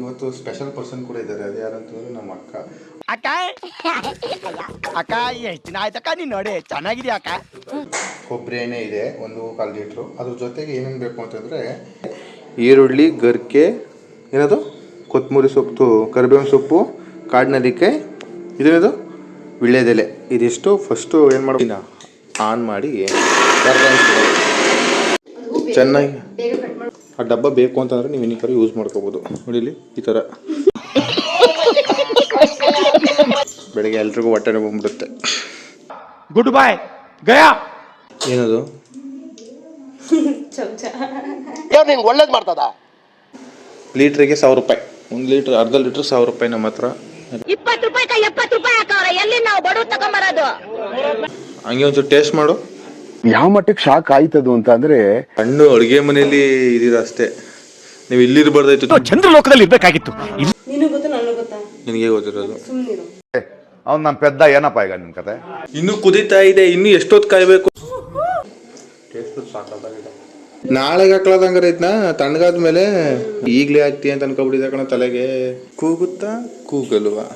ಇವತ್ತು special person ಕೂಡ ಇದ್ದಾರೆ. ಅದು ಯಾರಂತಂದ್ರೆ ನಮ್ಮ ಅಕ್ಕ. ಅಕ್ಕ ಅಕ್ಕ ಎಷ್ಟು ದಿನ ಆಯ್ತಕ್ಕ ನೀನು ನೋಡಿ ಚೆನ್ನಾಗಿದ್ಯಾ ಅಕ್ಕ. ಕೊಬ್ಬರಿ ಎಣ್ಣೆ ಇದೆ 1.25 ಲೀಟ್ರು. ಅದ್ರ ಜೊತೆಗೆ ಏನೇನು ಬೇಕು ಅಂತಂದರೆ ಈರುಳ್ಳಿ, ಗರ್ಕೆ, ಏನದು ಕೊತ್ತಂಬರಿ ಸೊಪ್ಪು, ಕರಿಬೇವಿನ ಸೊಪ್ಪು, ಕಾಡಿನಲ್ಲಿಕಾಯಿ, ಇದೇನದು ವಿಳ್ಯದೆಲೆ. ಇದಿಷ್ಟು ಫಸ್ಟು ಏನು ಮಾಡ್ತೀನಿ, ಆನ್ ಮಾಡಿ ಚೆನ್ನಾಗಿ. ಆ ಡಬ್ಬ ಬೇಕು ಅಂತಂದರೆ ನೀವು ಇನ್ನಿಕರ ಯೂಸ್ ಮಾಡ್ಕೋಬೋದು. ನೋಡಿಲಿ ಈ ಥರ ಬೆಳಗ್ಗೆ ಎಲ್ರಿಗೂ ಹೊಟ್ಟೆ ನೋವು ಬಂದ್ಬಿಡುತ್ತೆ. ಗುಡ್ ಬಾಯ್ ಗಯಾ. ಏನದು ಒಳ್ಳೇದು ಮಾಡ್ತದ. ಲೀಟ್ರಿಗೆ 1000 ರೂಪಾಯಿ. 1 ಲೀಟ್ರ್, ಅರ್ಧ ಲೀಟ್ರ್ 1000 ರೂಪಾಯಿ ನಮ್ಮ ಹತ್ರ. 20 ರೂಪಾಯಿ 70 ರೂಪಾಯಿ ಹಾಕವ್ರೆ. ಎಲ್ಲಿ ನಾವು ಬಡವ್ರು ತಗೊಂಬರೋದು? ಹಂಗೆ ಒಂಚೂರು ಟೇಸ್ಟ್ ಮಾಡು. ಯಾವ ಮಟ್ಟಕ್ಕೆ ಶಾಕ್ ಆಯ್ತದು ಅಂತ ಅಂದ್ರೆ, ಹಣ್ಣು ಅಡುಗೆ ಮನೆಯಲ್ಲಿ ಇದೀರ ಅಷ್ಟೇ, ನೀವು ಇಲ್ಲಿರ್ಬಾರ್ದಾಯ್ತು. ಚಂದ್ರಲೋಕದಲ್ಲಿ ಇರ್ಬೇಕಾಗಿತ್ತು. ನೀನು ಗೊತ್ತಾ ನನಗೂ ಗೊತ್ತಾ? ನಿನಗೆ ಗೊತ್ತಿರೋದು. ಸುಮ್ಮನಿರು. ಅವ್ನು ನನ್ನ ಪೆದ್ದ ಏನಪ್ಪ ಈಗ ನಿನ್ ಕತೆ? ಇನ್ನು ಕುದೀತಾ ಇದೆ, ಇನ್ನು ಎಷ್ಟೊತ್ತು ಕಾಯ್ಬೇಕು. ಟೇಸ್ಟ್ ಸಾಕಾಗಿದೆ. ನಾಳೆಗೆ ಹಾಕ್ಲಾದಂಗಾರ ಐತ್ನಾ ತಣ್ಣಗಾದ್ಮೇಲೆ ಈಗಲೇ ಹಾಕ್ತಿ ಅಂತ ಅನ್ಕೊಬಿಟ್ಟಿದೆ ಕಣ ತಲೆಗೆ. ಕೂಗುತ್ತಾ ಕೂಗಲ್ವಾ?